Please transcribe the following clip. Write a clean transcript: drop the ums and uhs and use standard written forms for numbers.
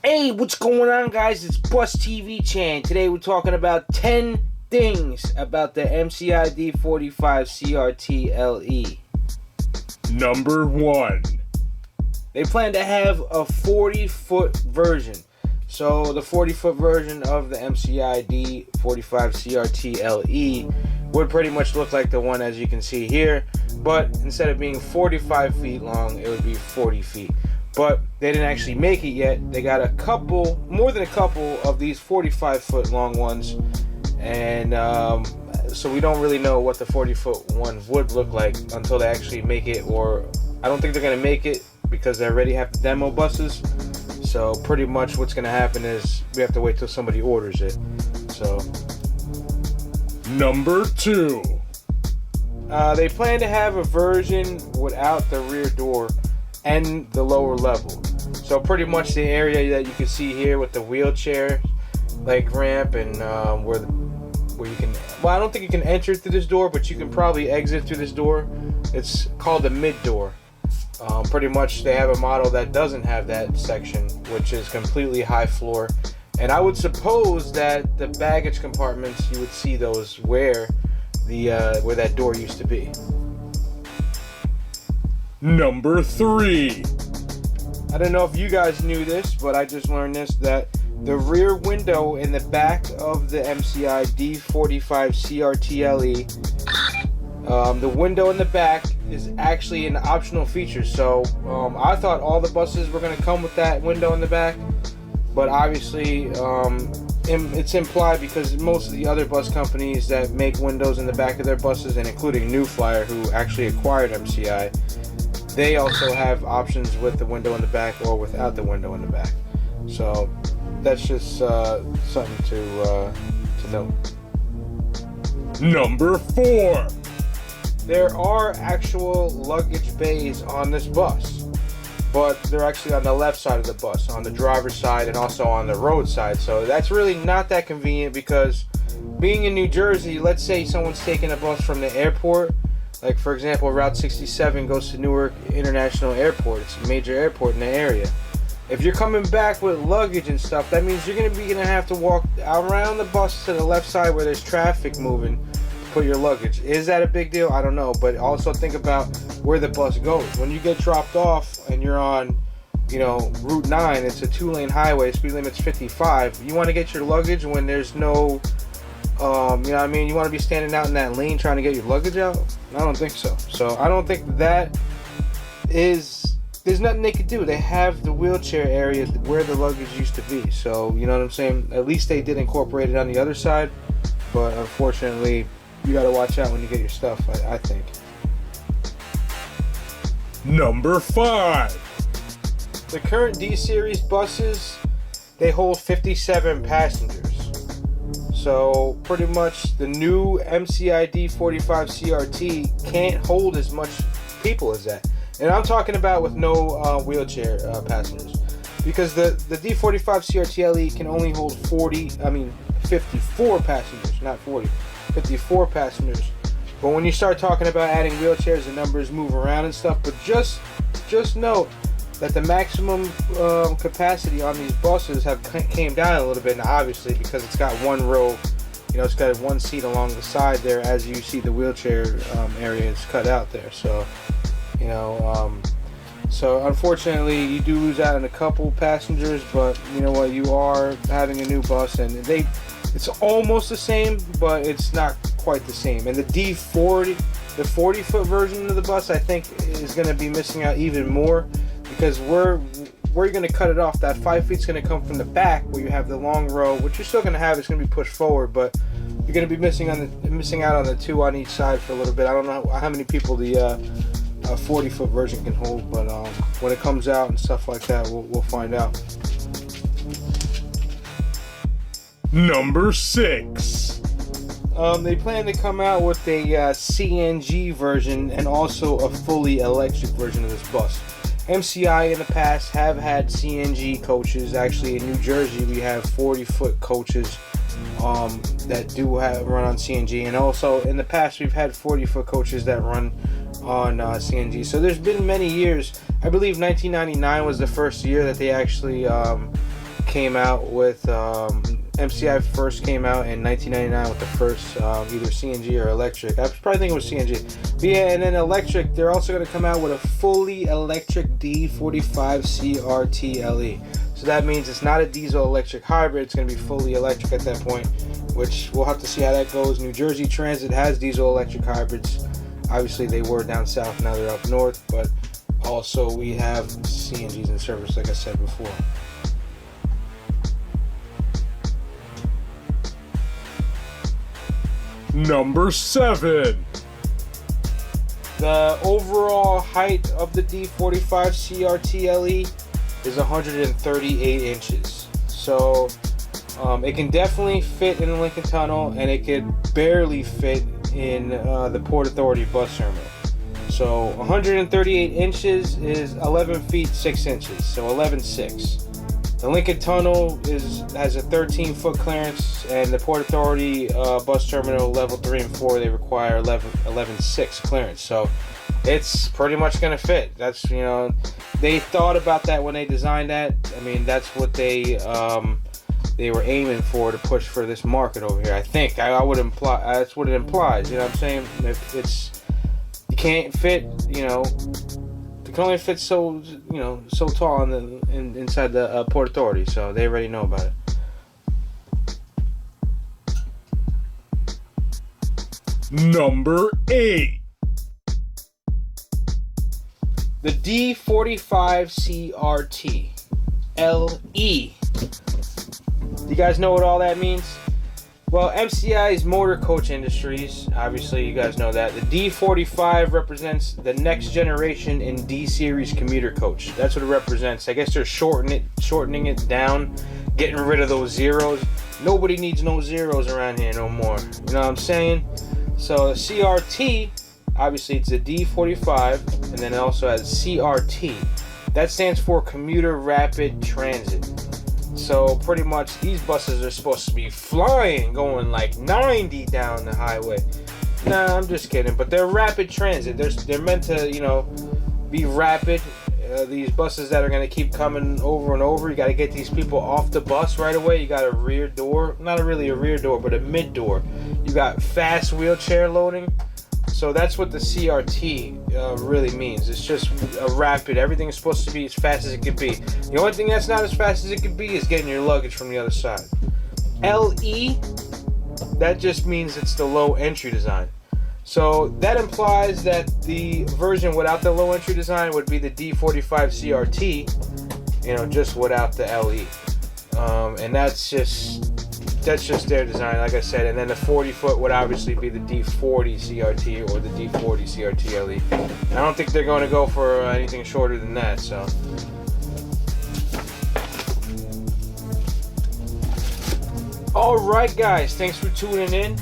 Hey, what's going on, guys? It's Bus TV Chan. Today we're talking about 10 things about the MCI D45 CRT LE. Number 1. They plan to have a 40-foot version. So the 40-foot version of the MCI D45 CRT LE would pretty much look like the one as you can see here, but instead of being 45 feet long, it would be 40 feet. But they didn't actually make it yet. They got more than a couple of these 45-foot long ones, and so we don't really know what the 40-foot one would look like until they actually make it. Or I don't think they're gonna make it because they already have the demo buses. So pretty much what's gonna happen is we have to wait till somebody orders it. So Number 2. They plan to have a version without the rear door and the lower level. So pretty much the area that you can see here with the wheelchair like ramp and where you can, well, I don't think you can enter through this door, but you can probably exit through this door. It's called the mid door. Pretty much they have a model that doesn't have that section, which is completely high floor. And I would suppose that the baggage compartments, you would see those where that door used to be. Number 3. I don't know if you guys knew this, but I just learned this, that the rear window in the back of the MCI D45 CRT LE, the window in the back is actually an optional feature. So I thought all the buses were going to come with that window in the back, but obviously it's implied because most of the other bus companies that make windows in the back of their buses, and including New Flyer, who actually acquired MCI, they also have options with the window in the back or without the window in the back. So that's just something to note. Number 4. There are actual luggage bays on this bus, but they're actually on the left side of the bus, on the driver's side and also on the road side. So that's really not that convenient because being in New Jersey, let's say someone's taking a bus from the airport, like for example Route 67 goes to Newark International Airport. It's a major airport in the area. If you're coming back with luggage and stuff, that means you're gonna have to walk around the bus to the left side where there's traffic moving to put your luggage. Is that a big deal? I don't know, but also think about where the bus goes. When you get dropped off and you're on, Route 9, it's a 2-lane highway, speed limit's 55. You want to get your luggage when there's no, you know what I mean? You want to be standing out in that lane trying to get your luggage out? I don't think so. So I don't think that there's nothing they could do. They have the wheelchair area where the luggage used to be. So, you know what I'm saying? At least they did incorporate it on the other side. But unfortunately, you got to watch out when you get your stuff, I think. Number 5. The current D-Series buses, they hold 57 passengers. So pretty much the new MCI D45 CRT can't hold as much people as that. And I'm talking about with no wheelchair passengers. Because the D45 CRT LE can only hold 54 passengers, not 40. 54 passengers. But when you start talking about adding wheelchairs, the numbers move around and stuff. But just note that the maximum capacity on these buses came down a little bit. Now obviously because it's got one row, it's got one seat along the side there, as you see the wheelchair area is cut out there. So so unfortunately you do lose out on a couple passengers, but you know what, you are having a new bus and it's almost the same, but it's not quite the same. And the D40, the 40-foot version of the bus, I think is going to be missing out even more, because where you're going to cut it off, that 5 feet's going to come from the back where you have the long row, which you're still going to have. It's going to be pushed forward, but you're going to be missing out on the 2 on each side for a little bit. I don't know how many people the 40-foot version can hold, but when it comes out and stuff like that, we'll find out. Number 6. They plan to come out with a CNG version and also a fully electric version of this bus. MCI in the past have had CNG coaches. Actually, in New Jersey, we have 40-foot coaches that do run on CNG, and also in the past we've had 40-foot coaches that run on CNG. So there's been many years. I believe 1999 was the first year that they actually came out with MCI first came out in 1999 with the first either CNG or electric. I probably think it was CNG. But yeah, and then electric, they're also going to come out with a fully electric D45 CRT LE. So that means it's not a diesel electric hybrid, it's going to be fully electric at that point, which we'll have to see how that goes. New Jersey Transit has diesel electric hybrids. Obviously they were down south, now they're up north, but also we have CNGs in service like I said before. Number 7. The overall height of the D45 CRT LE is 138 inches. So it can definitely fit in the Lincoln Tunnel, and it could barely fit in the Port Authority bus terminal. So 138 inches is 11 feet 6 inches, so 11.6. The Lincoln Tunnel has a 13-foot clearance, and the Port Authority bus terminal level 3 and 4, they require 11.6 clearance. So it's pretty much going to fit. That's, you know, they thought about that when they designed that. I mean, that's what they were aiming for to push for this market over here. I think I would imply that's what it implies. You know what I'm saying? If it's, you can't fit, you know. Can only fit so, you know, so tall inside the Port Authority, so they already know about it. Number 8. The D45 CRT LE. You guys know what all that means? Well, MCI's Motor Coach Industries, obviously you guys know that. The D45 represents the next generation in D-Series commuter coach. That's what it represents. I guess they're shortening it down, getting rid of those zeros. Nobody needs no zeros around here no more. You know what I'm saying? So CRT, obviously it's a D45, and then it also has CRT. That stands for Commuter Rapid Transit. So pretty much these buses are supposed to be flying, going like 90 down the highway. Nah, I'm just kidding. But they're rapid transit. They're meant to, you know, be rapid. These buses that are going to keep coming over and over, you got to get these people off the bus right away. You got a rear door, not really a rear door, but a mid door. You got fast wheelchair loading. So that's what the CRT really means. It's just a rapid. Everything is supposed to be as fast as it can be. The only thing that's not as fast as it can be is getting your luggage from the other side. LE, that just means it's the low entry design. So that implies that the version without the low entry design would be the D45 CRT, you know, just without the LE. And that's just their design, like I said. And then the 40-foot would obviously be the D40 CRT or the D40 CRT LE. And I don't think they're going to go for anything shorter than that. So, all right, guys, thanks for tuning in.